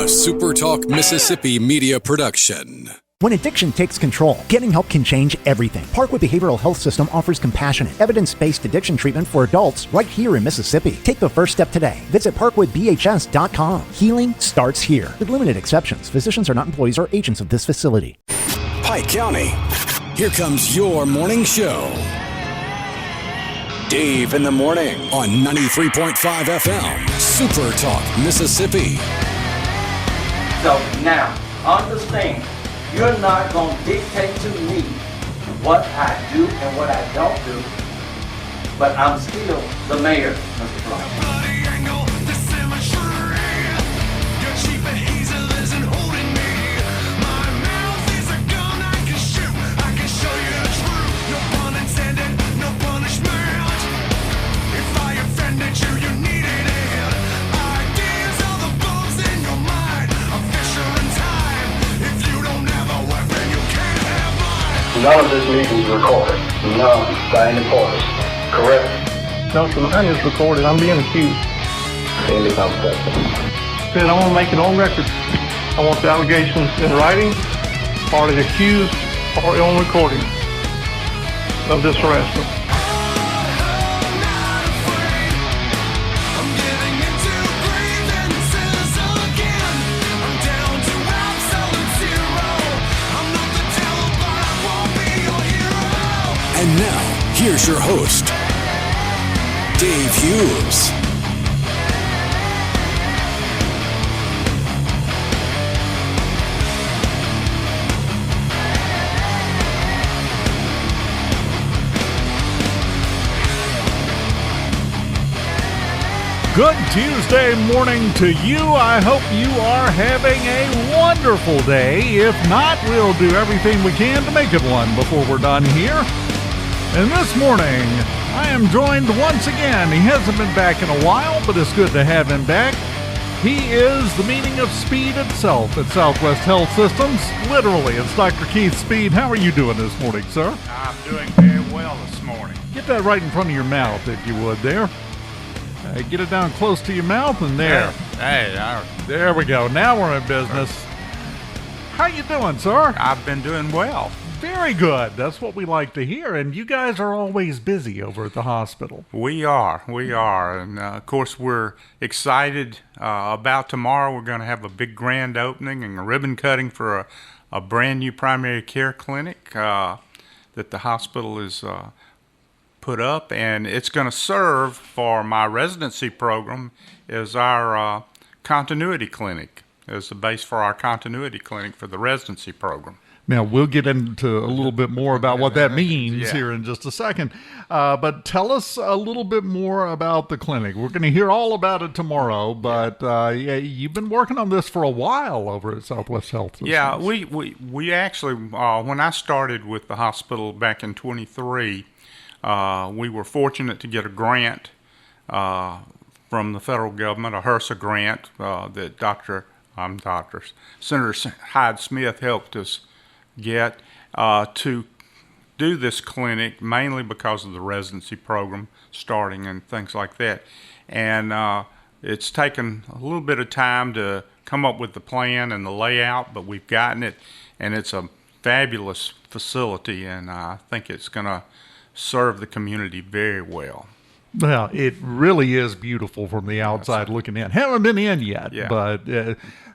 SuperTalk Mississippi media production. When addiction takes control, getting help can change everything. Parkwood Behavioral Health System offers compassionate, evidence-based addiction treatment for adults right here in Mississippi. Take the first step today. Visit parkwoodbhs.com. Healing starts here. With limited exceptions, physicians are not employees or agents of this facility. Pike County, here comes your morning show. Dave in the morning on 93.5 FM, SuperTalk Mississippi. So now, understand, you're not going to dictate to me what I do and what I don't do, but I'm still the mayor, Mr. Clark. None of this meeting is recorded. None by any parties. Correct? No, sir, none is recorded. I'm being accused. Any conversation. Said I want to make it on record. I want the allegations in writing, or the accused, or on recording of this harassment. And now, here's your host, Dave Hughes. Good Tuesday morning to you. I hope you are having a wonderful day. If not, we'll do everything we can to make it one before we're done here. And this morning, I am joined once again. He hasn't been back in a while, but it's good to have him back. He is the meaning of speed itself at Southwest Health Systems. Literally, it's Dr. Keith Speed. How are you doing this morning, sir? I'm doing very well this morning. Get that right in front of your mouth, if you would, there. Get it down close to your mouth, and there. There we go. Now we're in business. How you doing, sir? I've been doing well. Very good. That's what we like to hear. And you guys are always busy over at the hospital. We are. And, of course, we're excited about tomorrow. We're going to have a big grand opening and a ribbon cutting for a brand new primary care clinic that the hospital is put up. And it's going to serve for my residency program as our continuity clinic, as the base for our continuity clinic for the residency program. Now, we'll get into a little bit more about what that means here in just a second. But tell us a little bit more about the clinic. We're going to hear all about it tomorrow, but you've been working on this for a while over at Southwest Health Systems. Yeah, we actually, when I started with the hospital back in 23, we were fortunate to get a grant from the federal government, a HRSA grant that Senator Hyde Smith helped us get to do this clinic, mainly because of the residency program starting and things like that. And it's taken a little bit of time to come up with the plan and the layout, but we've gotten it, and it's a fabulous facility, and I think it's going to serve the community very well. Well, it really is beautiful from the outside looking in. Haven't been in yet, but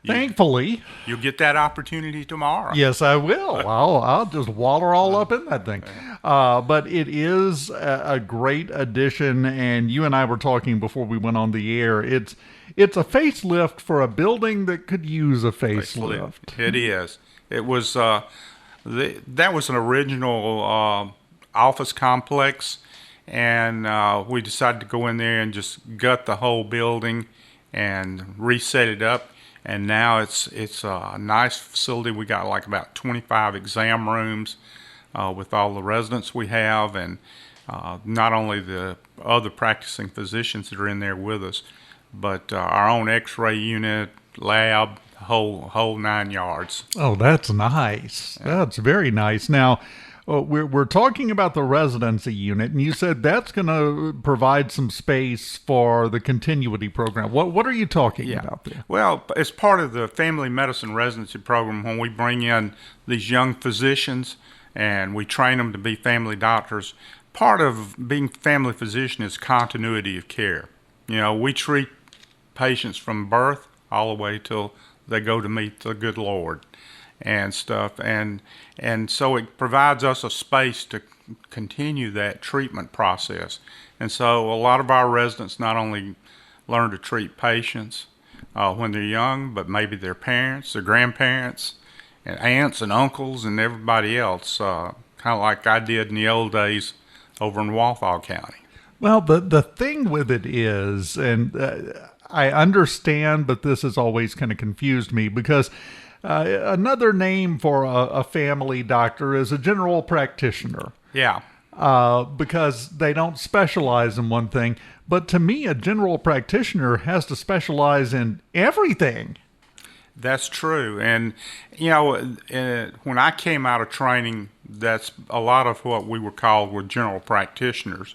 thankfully. You'll get that opportunity tomorrow. Yes, I will. I'll just waller all up in that thing. But it is a great addition, and you and I were talking before we went on the air. It's a facelift for a building that could use a facelift. It is. It was that was an original office complex. And we decided to go in there and just gut the whole building and reset it up. And now it's a nice facility. We got like about 25 exam rooms with all the residents we have, and not only the other practicing physicians that are in there with us, but our own X-ray unit, lab, whole 9 yards. Oh, that's nice. That's very nice. Now, We're talking about the residency unit, and you said that's going to provide some space for the continuity program. What are you talking about there? Well, as part of the family medicine residency program, when we bring in these young physicians and we train them to be family doctors, part of being family physician is continuity of care. We treat patients from birth all the way till they go to meet the good Lord and stuff, and so it provides us a space to continue that treatment process. And so a lot of our residents not only learn to treat patients when they're young, but maybe their parents, their grandparents, and aunts and uncles and everybody else, kind of like I did in the old days over in Walthall County. Well, the thing with it is, and I understand, but this has always kind of confused me, because another name for a family doctor is a general practitioner. Yeah. Because they don't specialize in one thing. But to me, a general practitioner has to specialize in everything. That's true. And, when I came out of training, that's a lot of what we were general practitioners.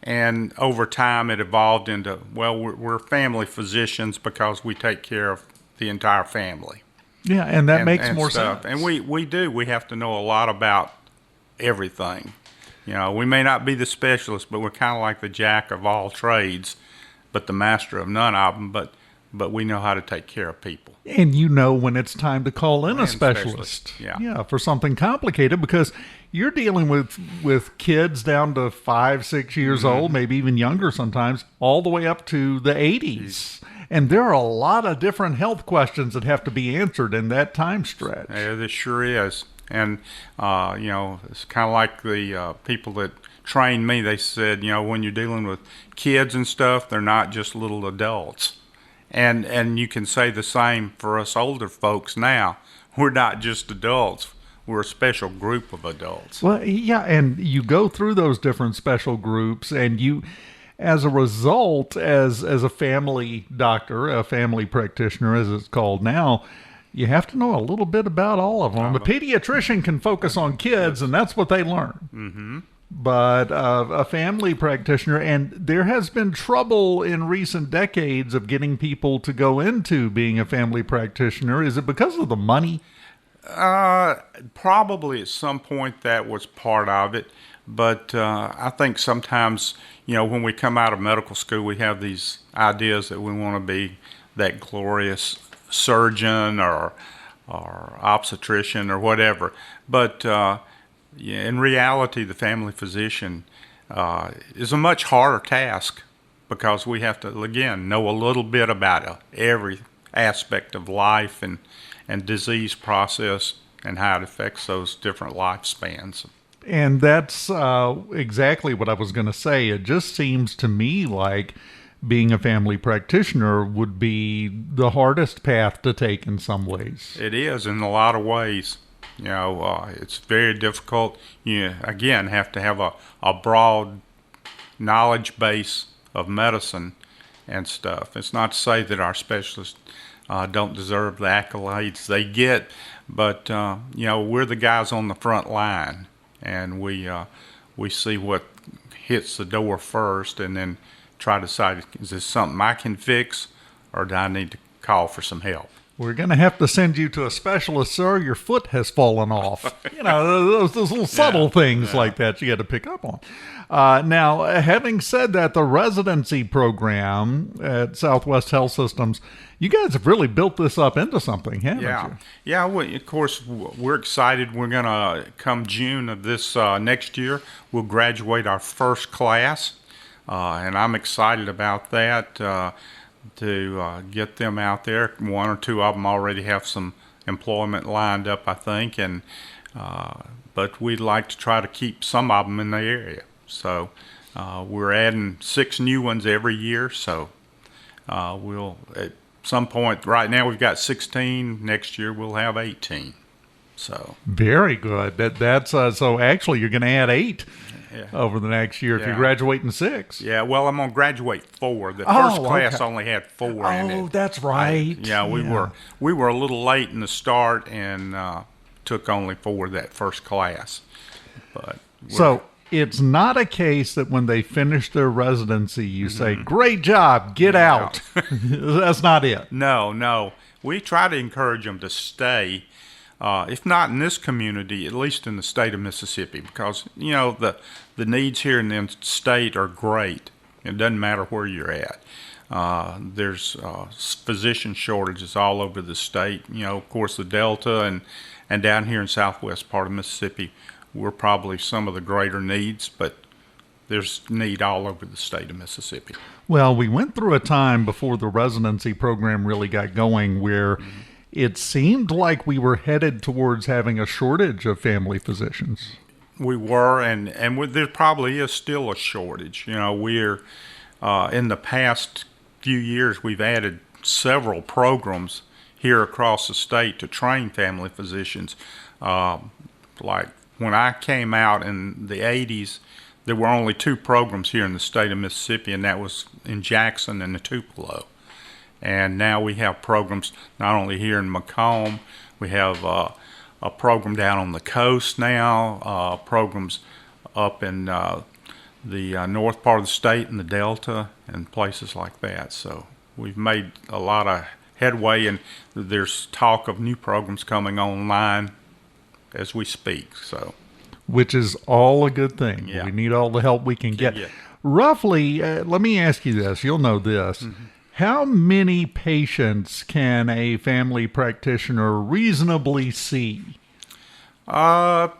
And over time, it evolved into, we're family physicians because we take care of the entire family. Yeah, and that makes more stuff. sense. And we do. We have to know a lot about everything. We may not be the specialist, but we're kind of like the jack of all trades, but the master of none of them. But we know how to take care of people. And when it's time to call in a specialist. Yeah, for something complicated, because you're dealing with kids down to 5, 6 years old, maybe even younger sometimes, all the way up to the 80s. And there are a lot of different health questions that have to be answered in that time stretch. Yeah, there sure is. And, it's kind of like the people that trained me. They said, when you're dealing with kids and stuff, they're not just little adults. And you can say the same for us older folks now. We're not just adults. We're a special group of adults. Well, yeah, and you go through those different special groups, and you, as a result, as a family doctor, a family practitioner, as it's called now, you have to know a little bit about all of them. The pediatrician can focus on kids, and that's what they learn. Mm-hmm. But a family practitioner, and there has been trouble in recent decades of getting people to go into being a family practitioner. Is it because of the money? Probably at some point that was part of it. But I think sometimes, when we come out of medical school, we have these ideas that we want to be that glorious surgeon or obstetrician or whatever. But in reality, the family physician is a much harder task, because we have to, again, know a little bit about every aspect of life and disease process and how it affects those different lifespans. And that's exactly what I was going to say. It just seems to me like being a family practitioner would be the hardest path to take in some ways. It is in a lot of ways. It's very difficult. You, again, have to have a broad knowledge base of medicine and stuff. It's not to say that our specialists don't deserve the accolades they get, but, we're the guys on the front line, and we see what hits the door first, and then try to decide, is this something I can fix, or do I need to call for some help? We're going to have to send you to a specialist, sir. Your foot has fallen off. Those little subtle things like that you got to pick up on. Now, having said that, the residency program at Southwest Health Systems, you guys have really built this up into something, haven't you? Yeah, of course, we're excited. We're going to, come June of this next year, we'll graduate our first class, and I'm excited about that. To get them out there. One or two of them already have some employment lined up, I think, and but we'd like to try to keep some of them in the area. So we're adding 6 new ones every year. So we'll at some point. Right now we've got 16. Next year we'll have 18. So very good. That's so. Actually, you're going to add 8. Over the next year if you graduate in 6. Yeah, well, I'm going to graduate 4. The first class only had 4 in it. Oh, that's right. We were a little late in the start and took only 4 that first class. But So it's not a case that when they finish their residency, you say, great job, get out. That's not it. No. We try to encourage them to stay, if not in this community, at least in the state of Mississippi, because, the needs here in the state are great. It doesn't matter where you're at. There's physician shortages all over the state. Of course, the Delta and down here in southwest part of Mississippi, we're probably some of the greater needs, but there's need all over the state of Mississippi. Well, we went through a time before the residency program really got going where it seemed like we were headed towards having a shortage of family physicians. We were, and there probably is still a shortage. We're in the past few years, we've added several programs here across the state to train family physicians. Like when I came out in the 80s, there were only 2 programs here in the state of Mississippi, and that was in Jackson and the Tupelo. And now we have programs not only here in Macomb, we have a program down on the coast now, programs up in the north part of the state and the Delta and places like that. So we've made a lot of headway, and there's talk of new programs coming online as we speak. So, which is all a good thing. Yeah. We need all the help we can get. Yeah. Roughly, let me ask you this. You'll know this. How many patients can a family practitioner reasonably see? Of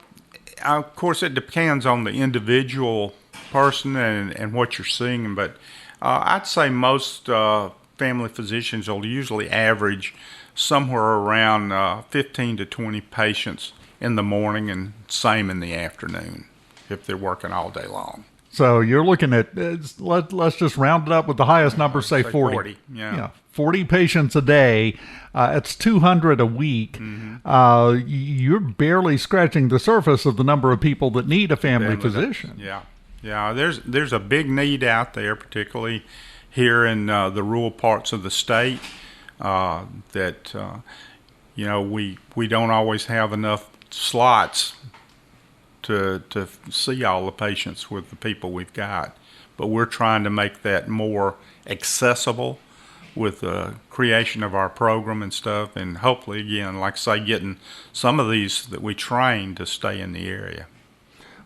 course, it depends on the individual person and what you're seeing, but I'd say most family physicians will usually average somewhere around 15 to 20 patients in the morning and same in the afternoon if they're working all day long. So you're looking at, let's just round it up with the highest number, say 40. Yeah. 40 patients a day. It's 200 a week. You're barely scratching the surface of the number of people that need a family physician. Yeah. There's a big need out there, particularly here in the rural parts of the state, that we don't always have enough slots to see all the patients with the people we've got. But we're trying to make that more accessible with the creation of our program and stuff, and hopefully, again, like I say, getting some of these that we train to stay in the area.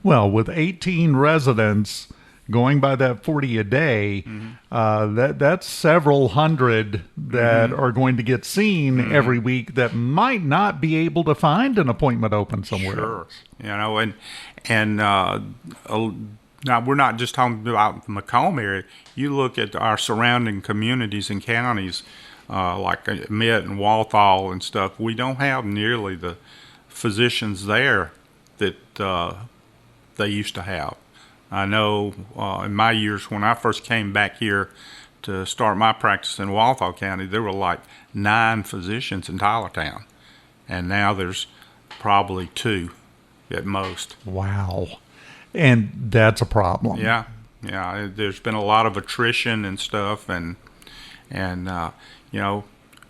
Well, with 18 residents going by that 40 a day, that's several hundred that are going to get seen every week that might not be able to find an appointment open somewhere else. And now we're not just talking about the Macomb area. You look at our surrounding communities and counties, like Mitt and Walthall and stuff. We don't have nearly the physicians there that they used to have. I know in my years when I first came back here to start my practice in Walthall County, there were like 9 physicians in Tylertown, and now there's probably 2 at most. Wow. And that's a problem. Yeah. There's been a lot of attrition and stuff, and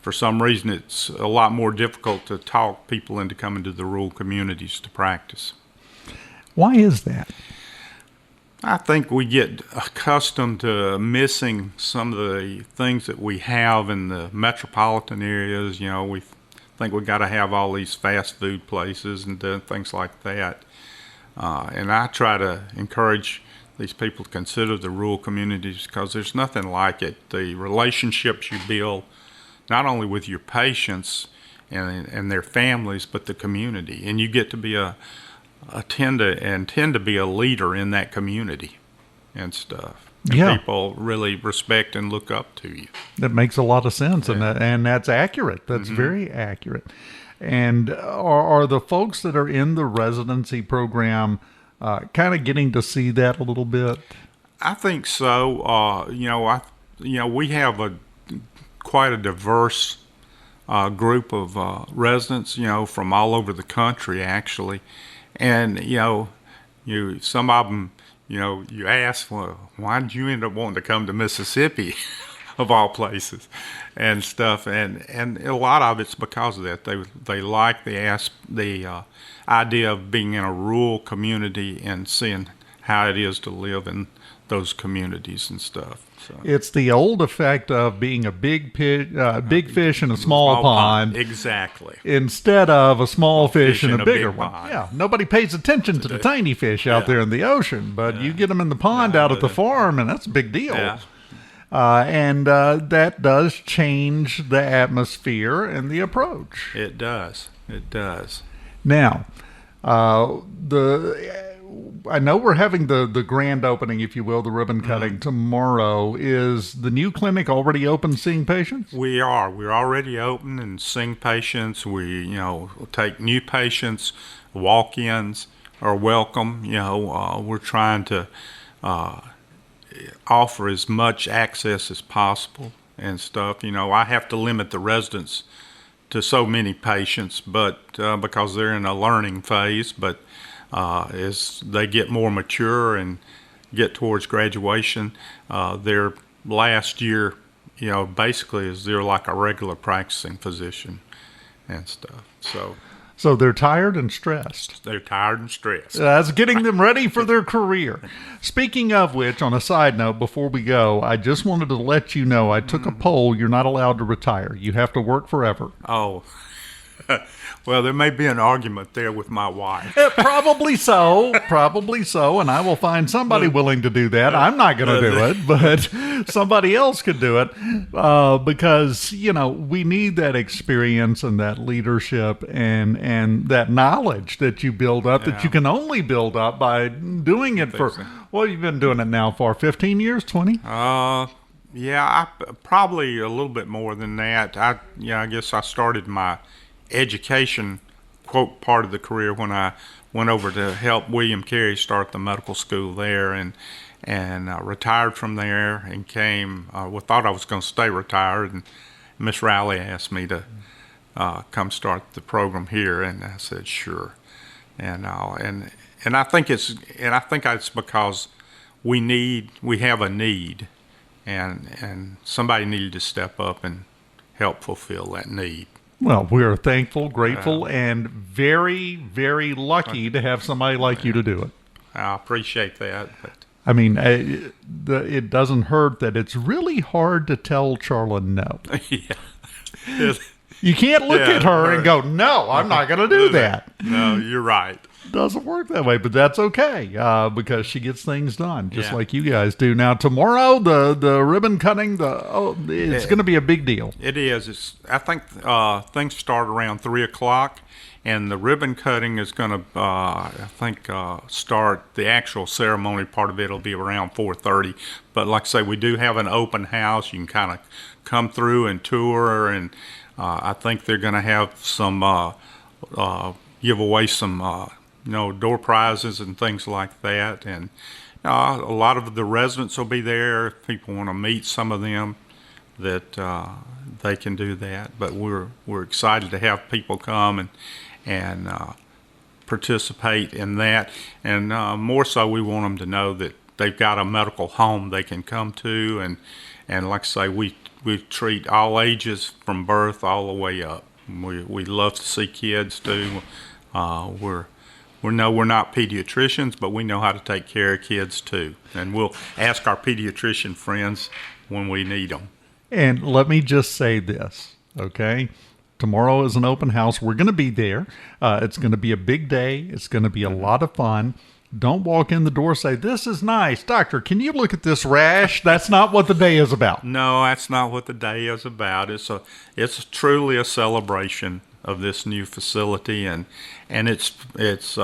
for some reason it's a lot more difficult to talk people into coming to the rural communities to practice. Why is that? I think we get accustomed to missing some of the things that we have in the metropolitan areas. We think we got to have all these fast food places and things like that. And I try to encourage these people to consider the rural communities because there's nothing like it. The relationships you build, not only with your patients and their families, but the community. And you get to be tend to be a leader in that community and stuff. And people really respect and look up to you. That makes a lot of sense, and that's accurate. That's very accurate. And are the folks that are in the residency program kind of getting to see that a little bit? I think so. We have quite a diverse group of residents, from all over the country, actually. And, some of them, you ask, well, why did you end up wanting to come to Mississippi? of all places, and stuff. And a lot of it's because of that. They like the idea of being in a rural community and seeing how it is to live in those communities and stuff. So. It's the old effect of being a big fish in a small pond. Exactly. Instead of a small fish in a bigger one. Pond. Yeah, nobody pays attention to the tiny fish out there in the ocean, but you get them in the pond out at the farm, and that's a big deal. Yeah. And that does change the atmosphere and the approach. It does. It does. Now, I know we're having the grand opening, if you will, the ribbon cutting tomorrow. Is the new clinic already open seeing patients? We are. We're already open and seeing patients. We, take new patients. Walk-ins are welcome. We're trying to offer as much access as possible and stuff. I have to limit the residents to so many patients, but because they're in a learning phase, but as they get more mature and get towards graduation, their last year, basically is they're like a regular practicing physician and stuff. So they're tired and stressed. They're tired and stressed. That's getting them ready for their career. Speaking of which, on a side note, before we go, I just wanted to let you know I took a poll. You're not allowed to retire. You have to work forever. Oh. Well, there may be an argument there with my wife. Probably so, and I will find somebody willing to do that. I'm not going to do it, but somebody else could do it because, we need that experience and that leadership and that knowledge that you build up that you can only build up by doing it for, well, you've been doing it now for 15 years, 20? Yeah, probably a little bit more than that. I guess I started my education quote part of the career when I went over to help William Carey start the medical school there, and retired from there and came. Thought I was going to stay retired, and Miss Riley asked me to come start the program here, and I said sure. And I think it's because we have a need, and somebody needed to step up and help fulfill that need. Well, we're thankful, grateful, and very, very lucky to have somebody like you to do it. I appreciate that. But. I mean, it doesn't hurt that it's really hard to tell Charla no. Yeah. You can't look at her and go, no, I'm not going to do that. No, you're right. Doesn't work that way, but that's okay because she gets things done just like you guys do. Now tomorrow, the ribbon cutting, it's going to be a big deal. It is. I think things start around 3:00, and the ribbon cutting is going to start. The actual ceremony part of it will be around 4:30. But like I say, we do have an open house. You can kind of come through and tour, and I think they're going to have some give away some. Door prizes and things like that, and a lot of the residents will be there. If people want to meet some of them, that they can do that. But we're excited to have people come and participate in that, and more so, we want them to know that they've got a medical home they can come to, and like I say, we treat all ages from birth all the way up. We love to see kids too. We're not pediatricians, but we know how to take care of kids too. And we'll ask our pediatrician friends when we need them. And let me just say this, okay? Tomorrow is an open house. We're going to be there. It's going to be a big day. It's going to be a lot of fun. Don't walk in the door and say, this is nice. Doctor, can you look at this rash? That's not what the day is about. No, that's not what the day is about. It's truly a celebration of this new facility, and it's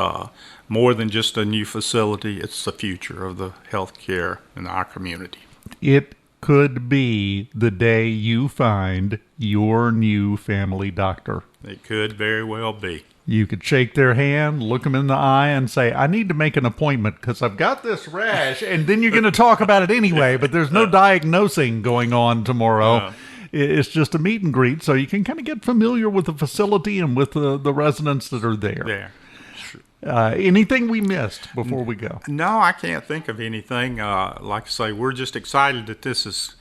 more than just a new facility. It's the future of the healthcare in our community. It could be the day you find your new family doctor. It could very well be. You could shake their hand, look them in the eye, and say, I need to make an appointment because I've got this rash. And then you're going to talk about it anyway, but there's no diagnosing going on tomorrow. It's just a meet and greet, so you can kind of get familiar with the facility and with the residents that are there. There. Sure. Anything we missed before we go? No, I can't think of anything. Like I say, we're just excited that this is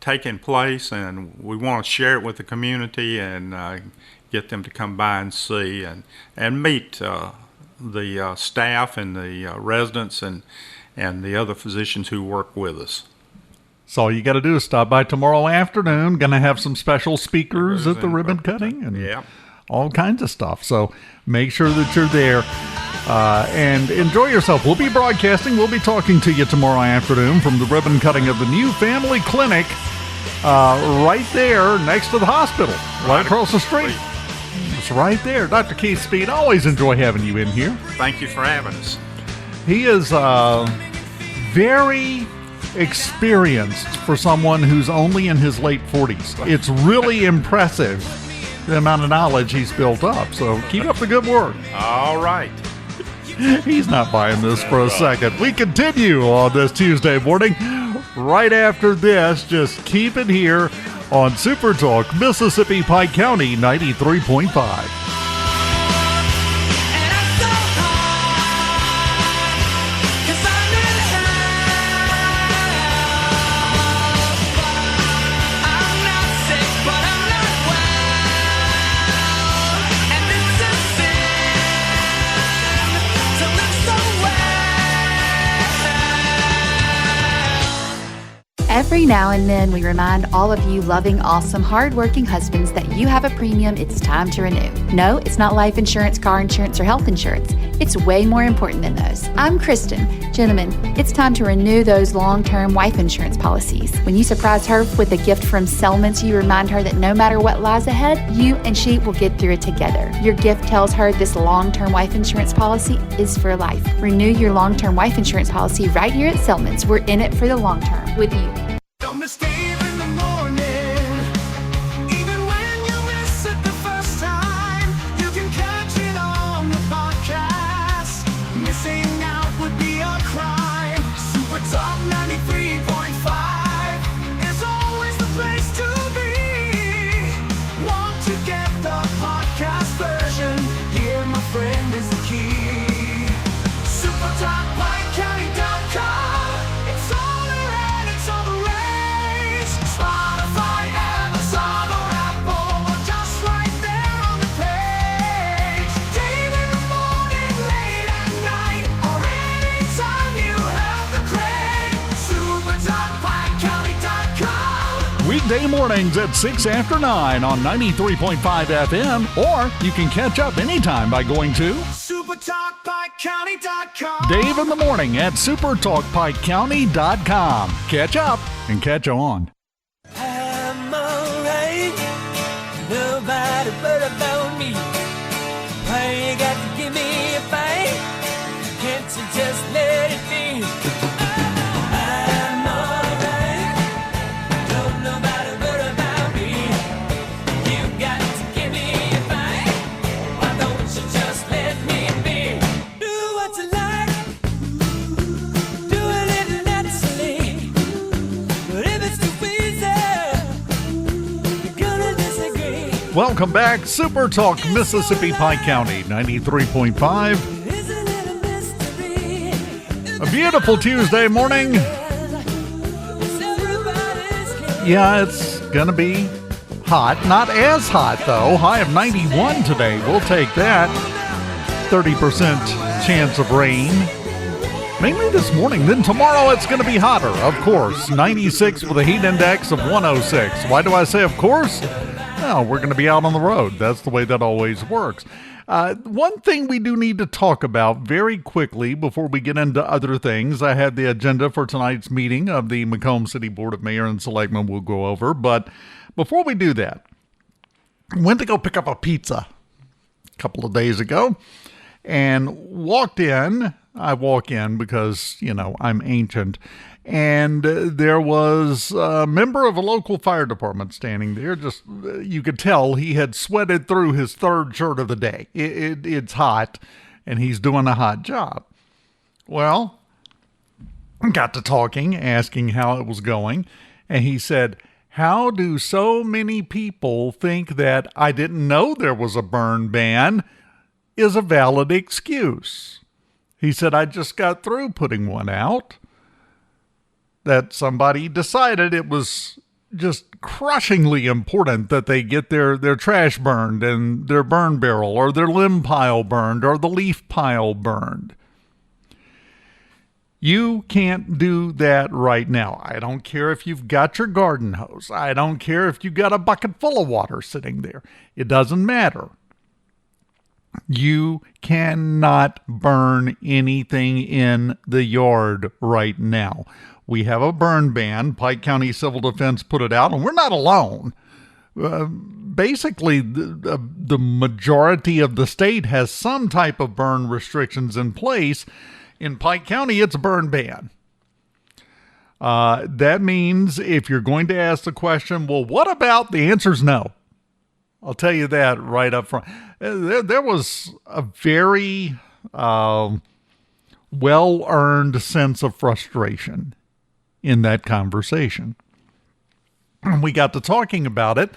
taking place, and we want to share it with the community and get them to come by and see and meet the staff and the residents and the other physicians who work with us. So all you got to do is stop by tomorrow afternoon. Going to have some special speakers at the ribbon cutting and all kinds of stuff. So make sure that you're there and enjoy yourself. We'll be broadcasting. We'll be talking to you tomorrow afternoon from the ribbon cutting of the new family clinic right there next to the hospital, right across the street. It's right there. Dr. Keith Speed, always enjoy having you in here. Thank you for having us. He is very experienced for someone who's only in his late 40s. It's really impressive, the amount of knowledge he's built up. So keep up the good work. All right. He's not buying this for a second. We continue on this Tuesday morning. Right after this, just keep it here on Super Talk, Mississippi, Pike County 93.5. Every now and then, we remind all of you loving, awesome, hardworking husbands that you have a premium it's time to renew. No, it's not life insurance, car insurance, or health insurance. It's way more important than those. I'm Kristen. Gentlemen, it's time to renew those long-term wife insurance policies. When you surprise her with a gift from Settlements, you remind her that no matter what lies ahead, you and she will get through it together. Your gift tells her this long-term wife insurance policy is for life. Renew your long-term wife insurance policy right here at Settlements. We're in it for the long term with you. Don't miss Dave in the morning. Even when you miss it the first time, you can catch it on the podcast. Missing out would be a crime. Super Talk 93.5 is always the place to be. Want to get the podcast version? Here, my friend, is the key. SuperTalkPikeCounty.com. It's all around, it's all the Spotify, Amazon, or Apple, or just right there on the page. Dave in the morning, late at night, or anytime you have the crave. SuperTalkPikeCounty.com. Weekday mornings at 6 after 9 on 93.5 FM, or you can catch up anytime by going to SuperTalkPikeCounty.com. Dave in the morning at SuperTalkPikeCounty.com. Catch up and catch on. I'm alright, nobody but about me. Why you got to give me a fight? Can't you just let it be? I'm alright, don't nobody but about me. You got to give me a fight. Why don't you just let me be? Do what you like, do it naturally. But if it's too Welcome back. Super Talk, Mississippi, Pike County, 93.5. A beautiful Tuesday morning. Yeah, it's going to be hot. Not as hot, though. High of 91 today. We'll take that. 30% chance of rain. Mainly this morning. Then tomorrow it's going to be hotter, of course. 96 with a heat index of 106. Why do I say of course? Well, we're going to be out on the road. That's the way that always works. One thing we do need to talk about very quickly before we get into other things. I had the agenda for tonight's meeting of the Macomb City Board of Mayor and Selectmen we'll go over. But before we do that, I went to go pick up a pizza a couple of days ago and walked in. I walk in because, I'm ancient. And there was a member of a local fire department standing there. Just, you could tell he had sweated through his third shirt of the day. It's hot, and he's doing a hot job. Well, got to talking, asking how it was going, and he said, "How do so many people think that I didn't know there was a burn ban is a valid excuse?" He said, "I just got through putting one out that somebody decided it was just crushingly important that they get their trash burned and their burn barrel or their limb pile burned or the leaf pile burned. You can't do that right now. I don't care if you've got your garden hose. I don't care if you've got a bucket full of water sitting there. It doesn't matter. You cannot burn anything in the yard right now. We have a burn ban. Pike County Civil Defense put it out, and we're not alone. Basically, the majority of the state has some type of burn restrictions in place. In Pike County, it's a burn ban. That means if you're going to ask the question, well, what about? The answer's no. I'll tell you that right up front. There was a very well-earned sense of frustration in that conversation. And we got to talking about it,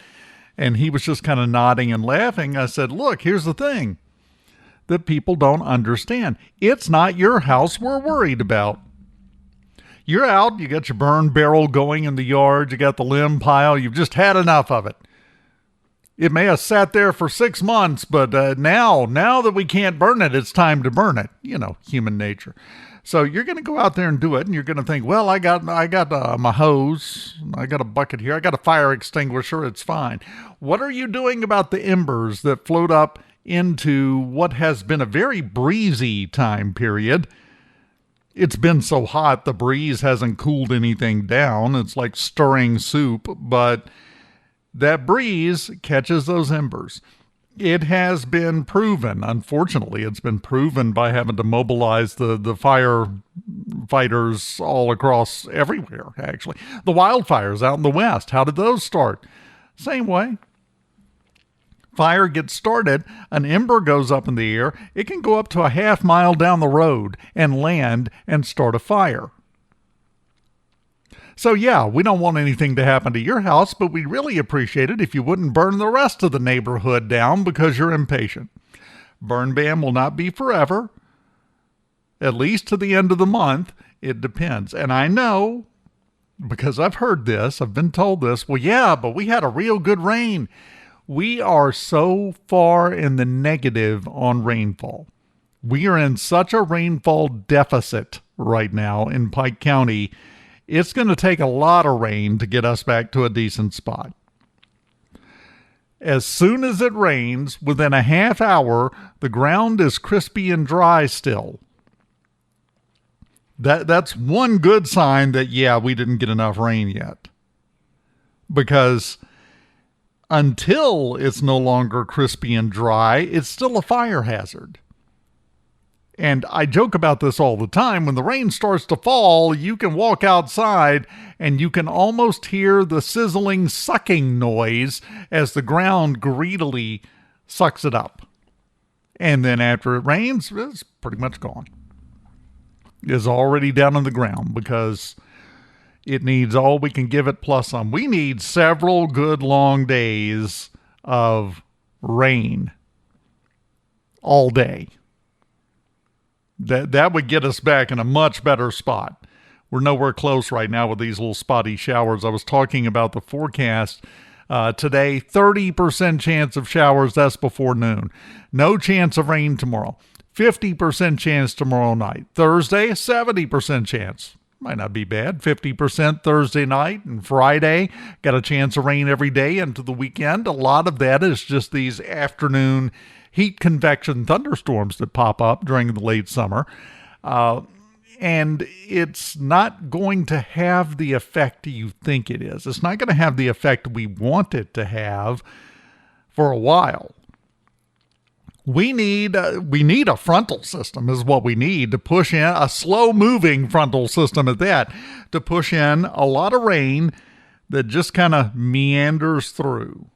and he was just kind of nodding and laughing. I said, look, here's the thing that people don't understand. It's not your house we're worried about. You're out, you got your burn barrel going in the yard, you got the limb pile, you've just had enough of it. It may have sat there for 6 months, but now that we can't burn it, it's time to burn it. You know, human nature. So you're going to go out there and do it, and you're going to think, well, I got my hose, I got a bucket here, I got a fire extinguisher, it's fine. What are you doing about the embers that float up into what has been a very breezy time period? It's been so hot, the breeze hasn't cooled anything down. It's like stirring soup, but that breeze catches those embers. It has been proven, unfortunately, it's been proven by having to mobilize the firefighters all across everywhere, actually. The wildfires out in the West, how did those start? Same way. Fire gets started, an ember goes up in the air, it can go up to a half mile down the road and land and start a fire. So yeah, we don't want anything to happen to your house, but we'd really appreciate it if you wouldn't burn the rest of the neighborhood down because you're impatient. Burn ban will not be forever, at least to the end of the month. It depends. And I know, because I've heard this, I've been told this, well, yeah, but we had a real good rain. We are so far in the negative on rainfall. We are in such a rainfall deficit right now in Pike County. It's going to take a lot of rain to get us back to a decent spot. As soon as it rains, within a half hour, the ground is crispy and dry still. That's one good sign that, yeah, we didn't get enough rain yet. Because until it's no longer crispy and dry, it's still a fire hazard. And I joke about this all the time. When the rain starts to fall, you can walk outside and you can almost hear the sizzling sucking noise as the ground greedily sucks it up. And then after it rains, it's pretty much gone. It's already down on the ground because it needs all we can give it plus some. We need several good long days of rain all day. That would get us back in a much better spot. We're nowhere close right now with these little spotty showers. I was talking about the forecast today. 30% chance of showers, that's before noon. No chance of rain tomorrow. 50% chance tomorrow night. Thursday, 70% chance. Might not be bad. 50% Thursday night and Friday. Got a chance of rain every day into the weekend. A lot of that is just these afternoon heat convection thunderstorms that pop up during the late summer. And it's not going to have the effect you think it is. It's not going to have the effect we want it to have for a while. We need a frontal system is what we need to push in, a slow-moving frontal system at that, to push in a lot of rain that just kind of meanders through.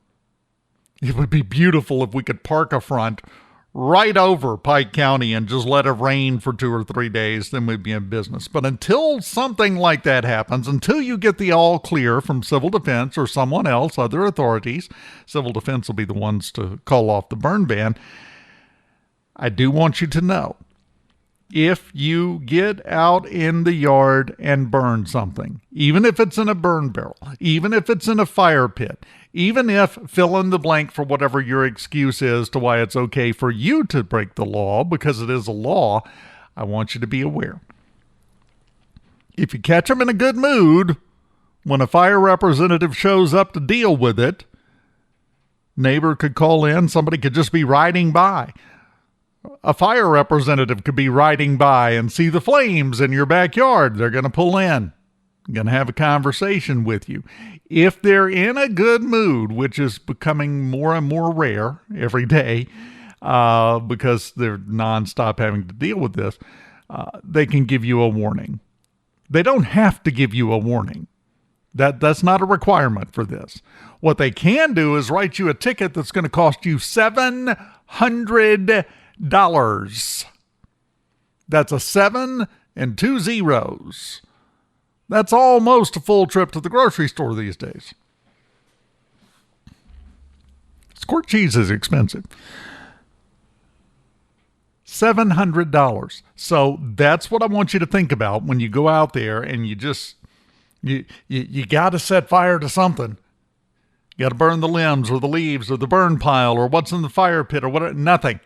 It would be beautiful if we could park a front right over Pike County and just let it rain for 2 or 3 days, then we'd be in business. But until something like that happens, until you get the all clear from Civil Defense or someone else, other authorities, Civil Defense will be the ones to call off the burn ban, I do want you to know if you get out in the yard and burn something, even if it's in a burn barrel, even if it's in a fire pit, even if fill in the blank for whatever your excuse is to why it's okay for you to break the law, because it is a law, I want you to be aware. If you catch them in a good mood, when a fire representative shows up to deal with it, neighbor could call in, somebody could just be riding by. A fire representative could be riding by and see the flames in your backyard. They're going to pull in, going to have a conversation with you. If they're in a good mood, which is becoming more and more rare every day because they're nonstop having to deal with this, they can give you a warning. They don't have to give you a warning. That's not a requirement for this. What they can do is write you a ticket that's going to cost you $700. That's a 7 and 2 zeros. That's almost a full trip to the grocery store these days. Squirt cheese is expensive. $700. So that's what I want you to think about when you go out there and you got to set fire to something. You got to burn the limbs or the leaves or the burn pile or what's in the fire pit or whatever. Nothing.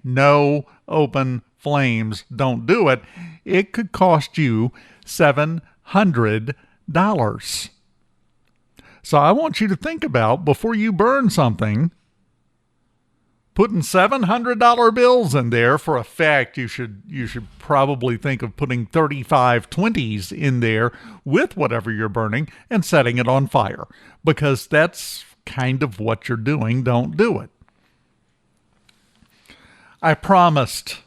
No open flames. Don't do it. It could cost you $700. So I want you to think about, before you burn something, putting $700 bills in there. For a fact, you should probably think of putting 35 20s in there with whatever you're burning and setting it on fire, because that's kind of what you're doing. Don't do it. I promised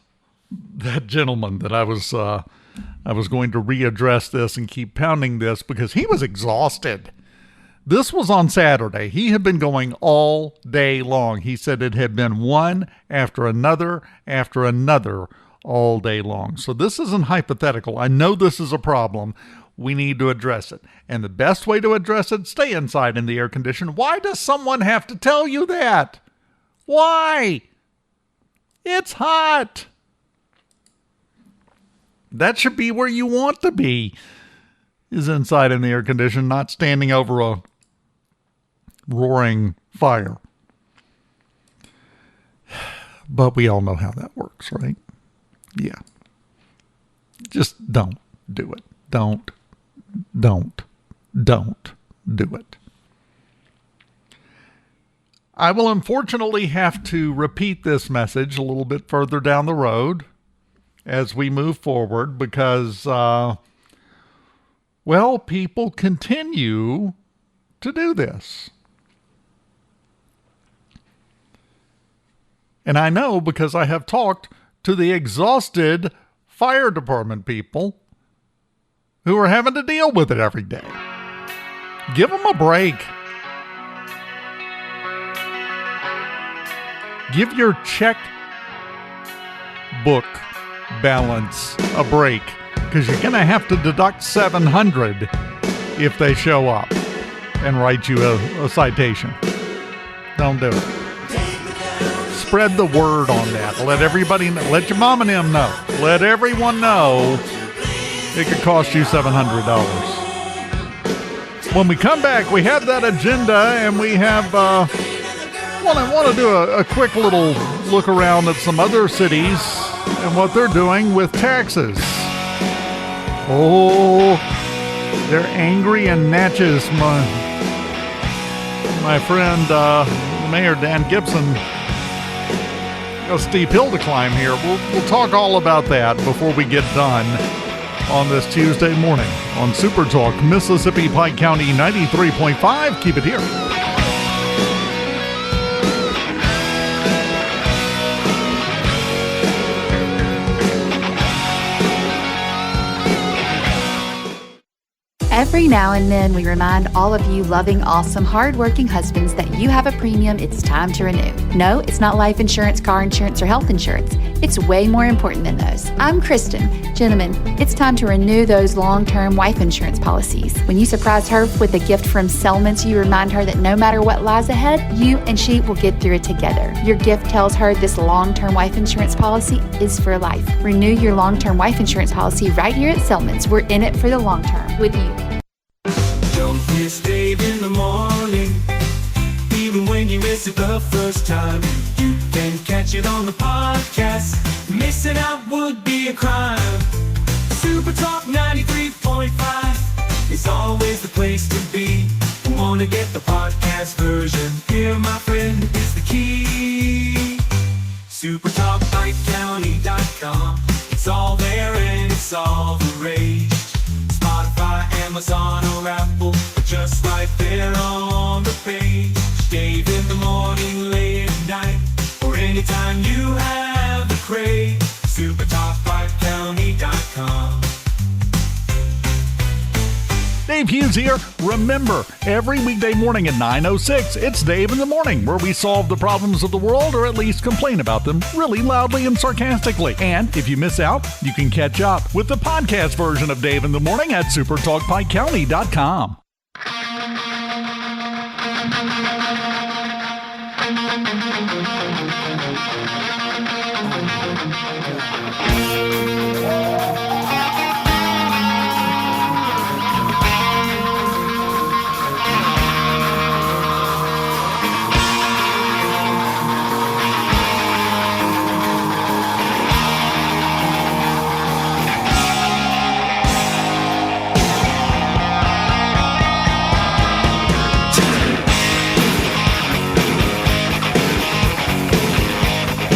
that gentleman that I was going to readdress this and keep pounding this because he was exhausted. This was on Saturday. He had been going all day long. He said it had been one after another all day long. So this isn't hypothetical. I know this is a problem. We need to address it. And the best way to address it, stay inside in the air condition. Why does someone have to tell you that? Why? It's hot. That should be where you want to be, is inside in the air condition, not standing over a roaring fire. But we all know how that works, right? Yeah. Just don't do it. Don't do it. I will unfortunately have to repeat this message a little bit further down the road as we move forward because, people continue to do this. And I know because I have talked to the exhausted fire department people who are having to deal with it every day. Give them a break. Give your checkbook balance a break, because you're going to have to deduct $700 if they show up and write you a citation. Don't do it. Spread the word on that. Let everybody know. Let your mom and them know. Let everyone know it could cost you $700. When we come back, we have that agenda, and we have... I want to do a quick little look around at some other cities and what they're doing with taxes. Oh, they're angry and Natchez. My friend, Mayor Dan Gibson, got a steep hill to climb here. We'll talk all about that before we get done on this Tuesday morning on SuperTalk, Mississippi, Pike County 93.5. Keep it here. Every now and then, we remind all of you loving, awesome, hardworking husbands that you have a premium it's time to renew. No, it's not life insurance, car insurance, or health insurance. It's way more important than those. I'm Kristen. Gentlemen, it's time to renew those long-term wife insurance policies. When you surprise her with a gift from Selmans, you remind her that no matter what lies ahead, you and she will get through it together. Your gift tells her this long-term wife insurance policy is for life. Renew your long-term wife insurance policy right here at Selmans. We're in it for the long term with you. Don't miss Dave in the morning. Even when you miss it the first time, you can catch it on the podcast. Missing out would be a crime. SuperTalk 93.5 is always the place to be. Wanna get the podcast version? Here, my friend, is the key. SuperTalkPikeCounty.com. It's all there and it's all the rage. Spotify, Amazon, or Apple, just right there on the page. Dave in the morning, late at night, or anytime you have the crave. SuperTalkPikeCounty.com. Dave Hughes here. Remember, every weekday morning at 9:06, it's Dave in the Morning, where we solve the problems of the world, or at least complain about them really loudly and sarcastically. And if you miss out, you can catch up with the podcast version of Dave in the Morning at SuperTalkPikeCounty.com.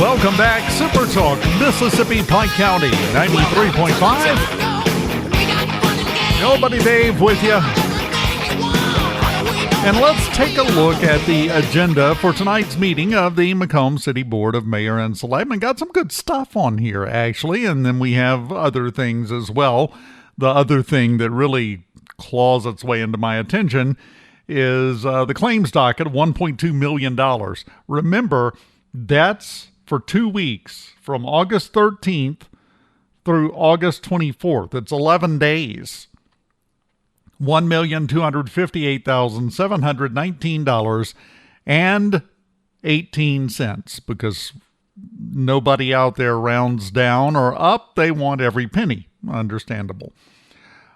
Welcome back, Super Talk, Mississippi, Pike County, 93.5. Nobody Dave with you. And let's take a look at the agenda for tonight's meeting of the Macomb City Board of Mayor and Selectmen. Got some good stuff on here, actually, and then we have other things as well. The other thing that really claws its way into my attention is the claims docket of $1.2 million. Remember, that's for 2 weeks, from August 13th through August 24th. It's 11 days. $1,258,719.18, because nobody out there rounds down or up. They want every penny. Understandable.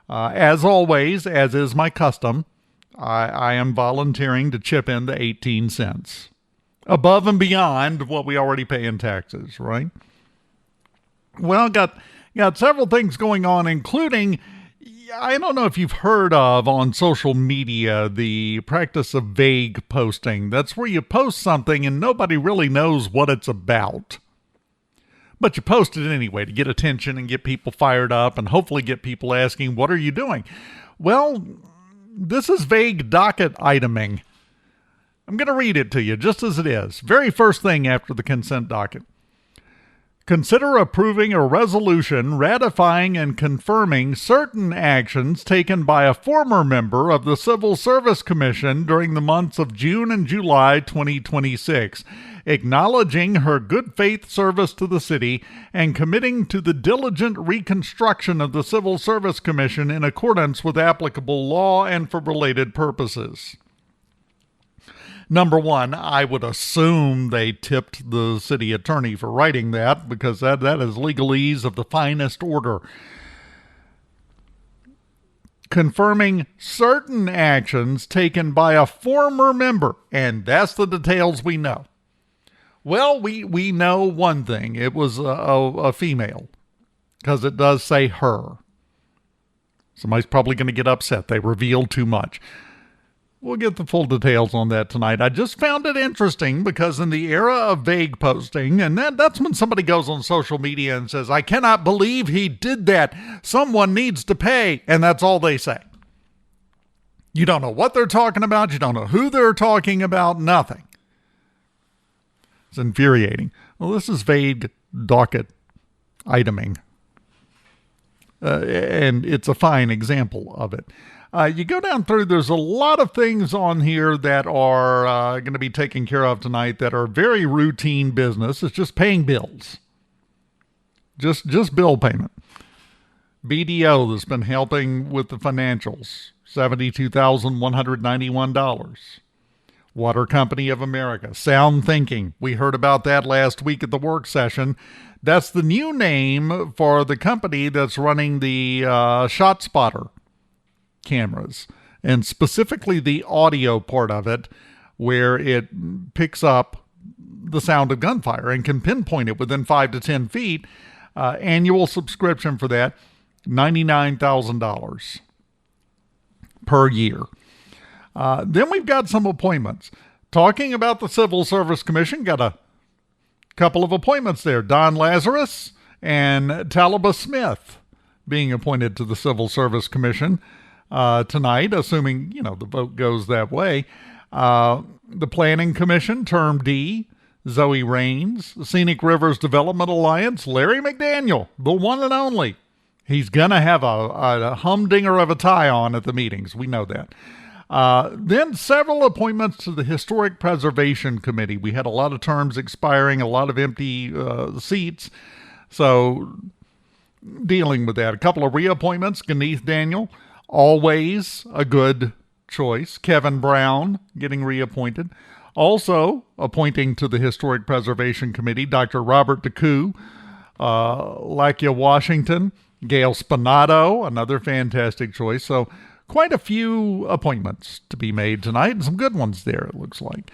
As always, as is my custom, I am volunteering to chip in the 18 cents. Above and beyond what we already pay in taxes, right? Well, got several things going on, including, I don't know if you've heard of on social media, the practice of vague posting. That's where you post something and nobody really knows what it's about. But you post it anyway to get attention and get people fired up and hopefully get people asking, what are you doing? Well, this is vague docket iteming. I'm going to read it to you just as it is. Very first thing after the consent docket. Consider approving a resolution ratifying and confirming certain actions taken by a former member of the Civil Service Commission during the months of June and July 2026, acknowledging her good faith service to the city and committing to the diligent reconstruction of the Civil Service Commission in accordance with applicable law and for related purposes. Number one, I would assume they tipped the city attorney for writing that, because that is legalese of the finest order. Confirming certain actions taken by a former member, and that's the details we know. Well, we know one thing. It was a female, because it does say her. Somebody's probably going to get upset. They revealed too much. We'll get the full details on that tonight. I just found it interesting because in the era of vague posting, and that's when somebody goes on social media and says, I cannot believe he did that. Someone needs to pay. And that's all they say. You don't know what they're talking about. You don't know who they're talking about. Nothing. It's infuriating. Well, this is vague docket iteming. And it's a fine example of it. You go down through, there's a lot of things on here that are going to be taken care of tonight that are very routine business. It's just paying bills. Just bill payment. BDO that's been helping with the financials, $72,191. Water Company of America, Sound Thinking. We heard about that last week at the work session. That's the new name for the company that's running the ShotSpotter cameras, and specifically the audio part of it, where it picks up the sound of gunfire and can pinpoint it within 5 to 10 feet. Annual subscription for that, $99,000 per year. Then we've got some appointments. Talking about the Civil Service Commission, got a couple of appointments there. Don Lazarus and Talaba Smith being appointed to the Civil Service Commission tonight, assuming, the vote goes that way. The Planning Commission, Term D, Zoe Raines. The Scenic Rivers Development Alliance, Larry McDaniel, the one and only. He's going to have a humdinger of a tie on at the meetings. We know that. Then several appointments to the Historic Preservation Committee. We had a lot of terms expiring, a lot of empty seats. So dealing with that. A couple of reappointments. Ganeeth Daniel, always a good choice. Kevin Brown getting reappointed. Also appointing to the Historic Preservation Committee, Dr. Robert DeCoux, Lakia Washington, Gail Spinato, another fantastic choice. So quite a few appointments to be made tonight, and some good ones there, it looks like.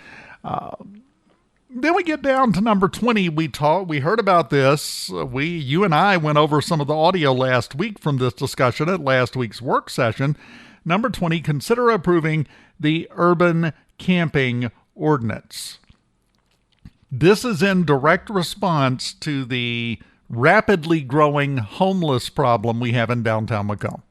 Then we get down to number 20. We heard about this. You and I went over some of the audio last week from this discussion at last week's work session. Number 20, consider approving the urban camping ordinance. This is in direct response to the rapidly growing homeless problem we have in downtown Macomb.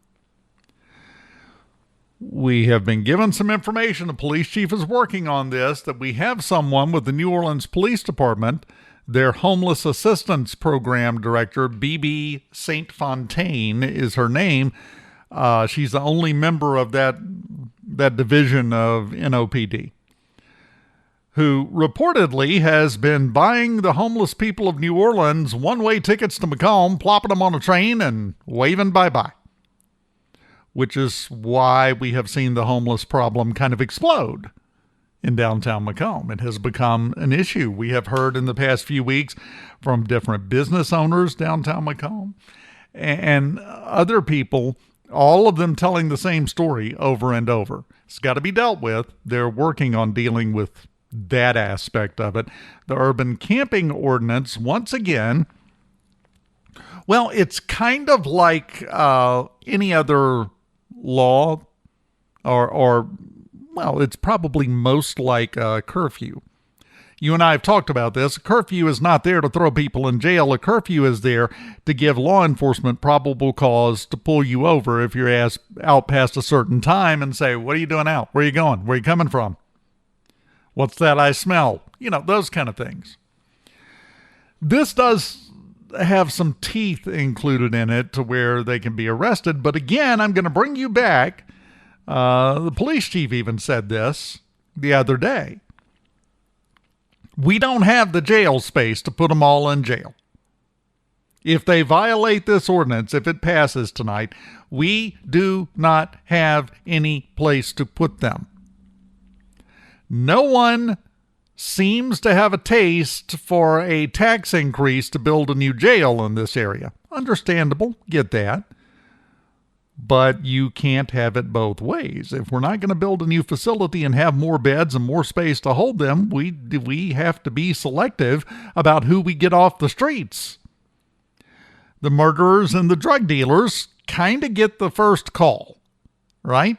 We have been given some information, the police chief is working on this, that we have someone with the New Orleans Police Department, their Homeless Assistance Program Director, BB St. Fontaine is her name. She's the only member of that division of NOPD, who reportedly has been buying the homeless people of New Orleans one-way tickets to Macomb, plopping them on a train and waving bye-bye. Which is why we have seen the homeless problem kind of explode in downtown Macomb. It has become an issue. We have heard in the past few weeks from different business owners downtown Macomb and other people, all of them telling the same story over and over. It's got to be dealt with. They're working on dealing with that aspect of it. The urban camping ordinance, once again, well, it's kind of like any other law, or it's probably most like a curfew. You and I have talked about this. A curfew is not there to throw people in jail. A curfew is there to give law enforcement probable cause to pull you over if you're out past a certain time and say, what are you doing out? Where are you going? Where are you coming from? What's that I smell? Those kind of things. This does have some teeth included in it to where they can be arrested. But again, I'm going to bring you back. The police chief even said this the other day. We don't have the jail space to put them all in jail. If they violate this ordinance, if it passes tonight, we do not have any place to put them. No one seems to have a taste for a tax increase to build a new jail in this area. Understandable, get that. But you can't have it both ways. If we're not going to build a new facility and have more beds and more space to hold them, we have to be selective about who we get off the streets. The murderers and the drug dealers kind of get the first call, right?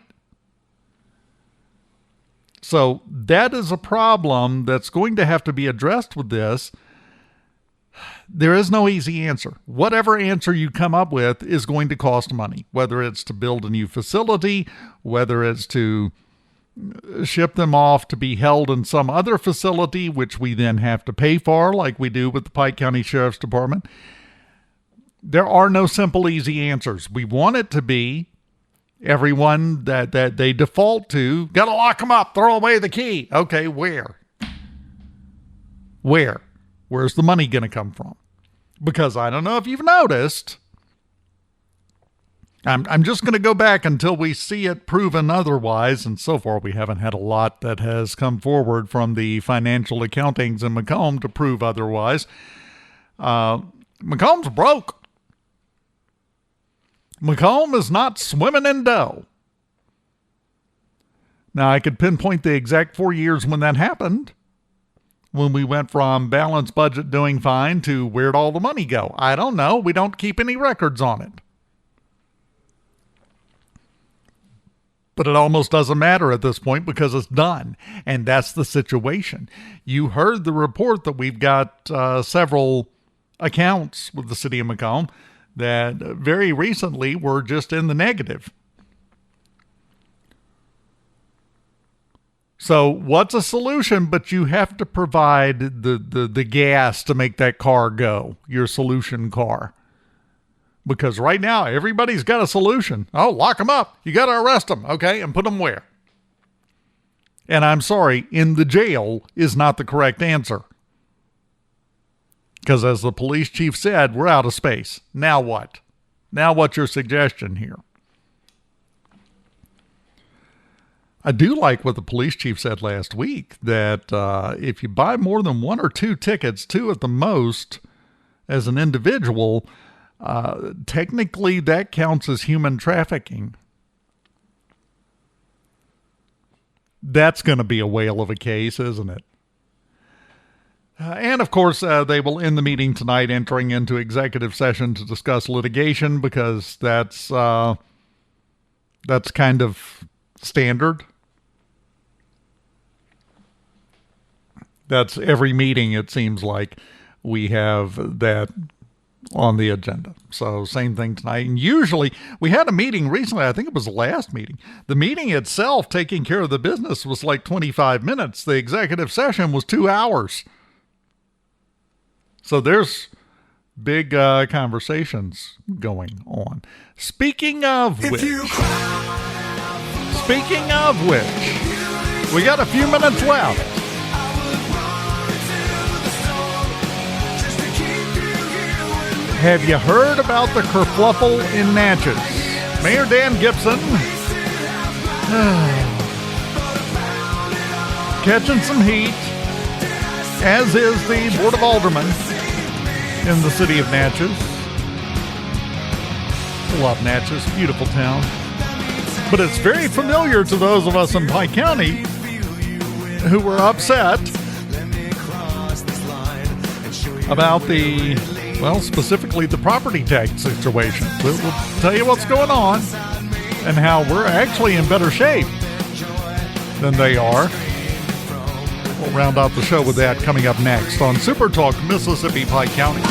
So that is a problem that's going to have to be addressed with this. There is no easy answer. Whatever answer you come up with is going to cost money, whether it's to build a new facility, whether it's to ship them off to be held in some other facility, which we then have to pay for, like we do with the Pike County Sheriff's Department. There are no simple, easy answers. We want it to be Everyone that they default to, gotta lock them up, throw away the key. Okay, where? Where's the money going to come from? Because I don't know if you've noticed, I'm just going to go back until we see it proven otherwise, and so far we haven't had a lot that has come forward from the financial accountings in Macomb to prove otherwise. Macomb's broke. Macomb is not swimming in dough. Now, I could pinpoint the exact 4 years when that happened, when we went from balanced budget doing fine to where'd all the money go? I don't know. We don't keep any records on it. But it almost doesn't matter at this point because it's done. And that's the situation. You heard the report that we've got several accounts with the city of Macomb that very recently were just in the negative. So what's a solution? But you have to provide the gas to make that car go, your solution car. Because right now, everybody's got a solution. Oh, lock them up. You got to arrest them. Okay, and put them where? And I'm sorry, in the jail is not the correct answer. Because as the police chief said, we're out of space. Now what? Now what's your suggestion here? I do like what the police chief said last week, that if you buy more than 1 or 2 tickets, 2 at the most, as an individual, technically that counts as human trafficking. That's going to be a whale of a case, isn't it? And of course, they will end the meeting tonight entering into executive session to discuss litigation, because that's kind of standard. That's every meeting, it seems like, we have that on the agenda. So same thing tonight. And usually, we had a meeting recently, I think it was the last meeting. The meeting itself, taking care of the business, was like 25 minutes. The executive session was 2 hours. So there's big conversations going on. Speaking of which, we got a few minutes left. Have you heard about the kerfluffle in Natchez? Mayor Dan Gibson catching some heat, as is the Board of Aldermen in the city of Natchez. I love Natchez, beautiful town. But it's very familiar to those of us in Pike County who were upset about specifically the property tax situation. We'll tell you what's going on and how we're actually in better shape than they are. We'll round out the show with that coming up next on SuperTalk Mississippi Pike County.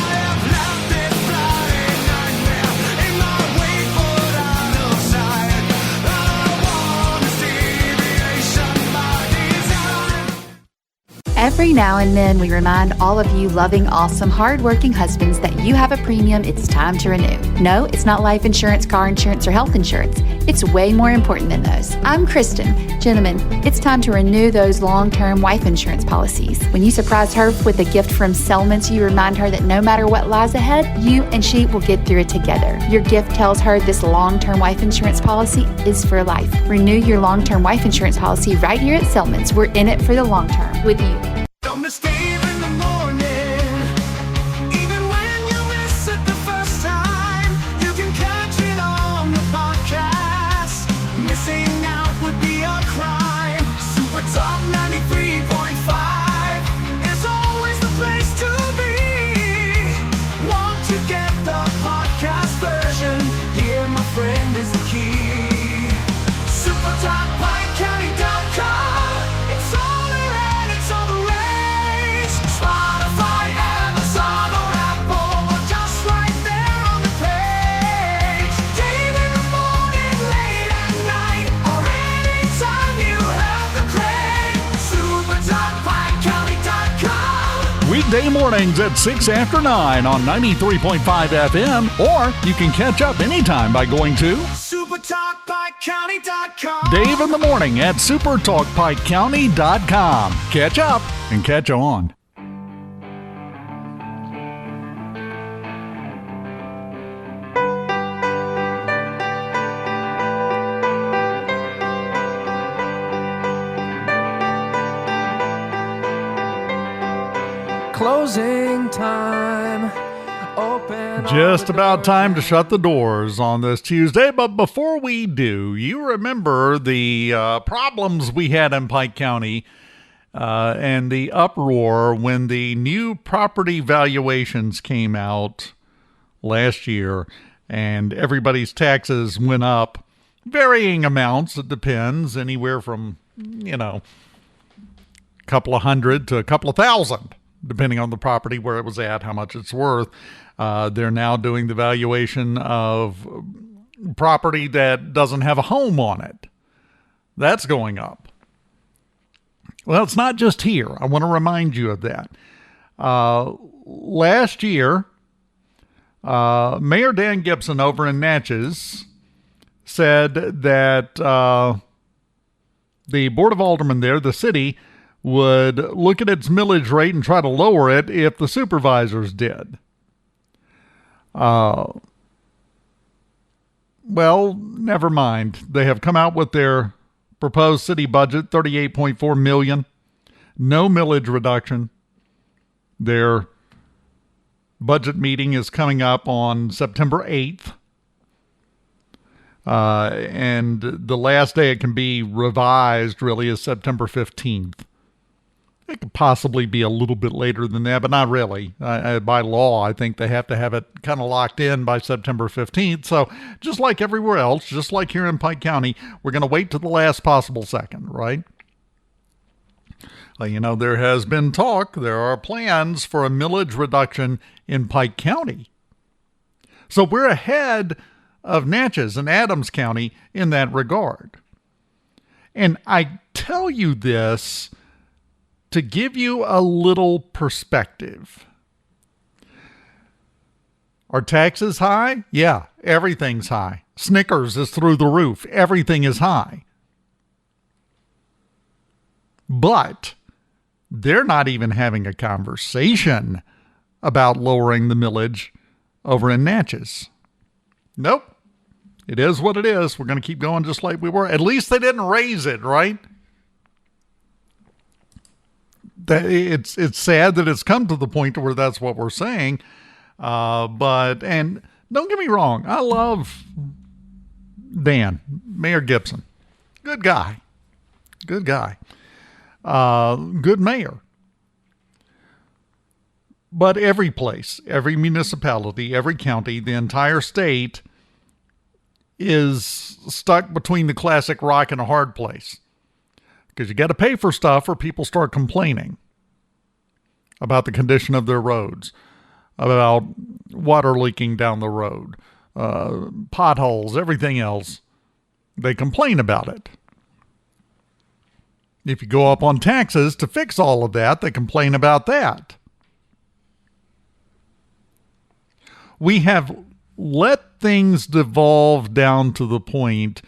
Every now and then, we remind all of you loving, awesome, hardworking husbands that you have a premium it's time to renew. No, it's not life insurance, car insurance, or health insurance. It's way more important than those. I'm Kristen. Gentlemen, it's time to renew those long-term wife insurance policies. When you surprise her with a gift from Settlements, you remind her that no matter what lies ahead, you and she will get through it together. Your gift tells her this long-term wife insurance policy is for life. Renew your long-term wife insurance policy right here at Settlements. We're in it for the long term with you. Don't escape in the morning. Even when you miss it the first time, you can catch it on the podcast. Missing out would be a crime. Super Talk 93.5 is always the place to be. Want to get the podcast version? Here, my friend, is the key. SuperTalkPikeCounty.com. It's all around, it's all the Spotify, Amazon, or Apple, or just right there on the page. Dave in the morning, late at night, or anytime you have the crave. SuperTalkPikeCounty.com. Weekday mornings at 6 after 9 on 93.5 FM, or you can catch up anytime by going to SuperTalkPikeCounty.com. SuperTalkPikeCounty.com. Dave in the morning at SuperTalkPikeCounty.com. Catch up and catch on. Closing time. Open. Just about time to shut the doors on this Tuesday, but before we do, you remember the problems we had in Pike County and the uproar when the new property valuations came out last year and everybody's taxes went up, varying amounts. It depends, anywhere from, a couple of hundred to a couple of thousand, depending on the property, where it was at, how much it's worth. They're now doing the valuation of property that doesn't have a home on it. That's going up. Well, it's not just here. I want to remind you of that. Last year, Mayor Dan Gibson over in Natchez said that the Board of Aldermen there, the city, would look at its millage rate and try to lower it if the supervisors did. Well, never mind. They have come out with their proposed city budget, $38.4 million. No millage reduction. Their budget meeting is coming up on September 8th. And the last day it can be revised really is September 15th. It could possibly be a little bit later than that, but not really. By law, I think they have to have it kind of locked in by September 15th. So just like everywhere else, just like here in Pike County, we're going to wait to the last possible second, right? There has been talk, there are plans for a millage reduction in Pike County. So we're ahead of Natchez and Adams County in that regard. And I tell you this to give you a little perspective. Are taxes high? Yeah, everything's high. Snickers is through the roof. Everything is high. But they're not even having a conversation about lowering the millage over in Natchez. Nope. It is what it is. We're going to keep going just like we were. At least they didn't raise it, right? It's sad that it's come to the point where that's what we're saying. But don't get me wrong. I love Dan, Mayor Gibson. Good guy. Good mayor. But every place, every municipality, every county, the entire state is stuck between the classic rock and a hard place. Because you got to pay for stuff or people start complaining about the condition of their roads, about water leaking down the road, potholes, everything else. They complain about it. If you go up on taxes to fix all of that, they complain about that. We have let things devolve down to the point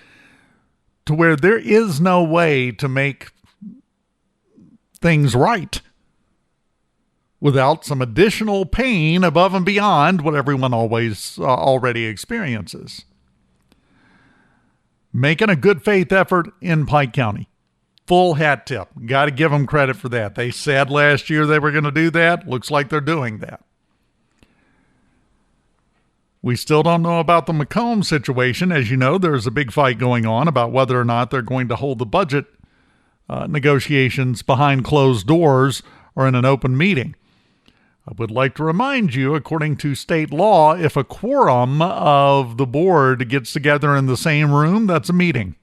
to where there is no way to make things right without some additional pain above and beyond what everyone already experiences. Making a good faith effort in Pike County. Full hat tip. Got to give them credit for that. They said last year they were going to do that. Looks like they're doing that. We still don't know about the Macomb situation. As you know, there's a big fight going on about whether or not they're going to hold the budget negotiations behind closed doors or in an open meeting. I would like to remind you, according to state law, if a quorum of the board gets together in the same room, that's a meeting.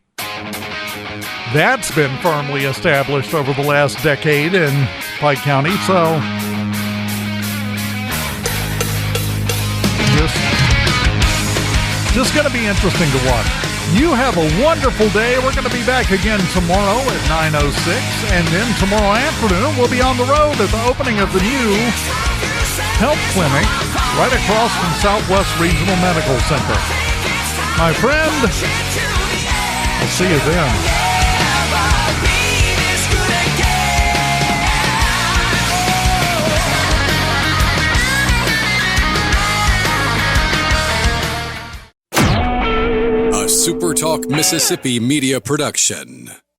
That's been firmly established over the last decade in Pike County, so just going to be interesting to watch. You have a wonderful day. We're going to be back again tomorrow at 9:06, and then tomorrow afternoon we'll be on the road at the opening of the new health clinic right across from Southwest Regional Medical Center. My friend, I'll see you then. A SuperTalk Mississippi media production.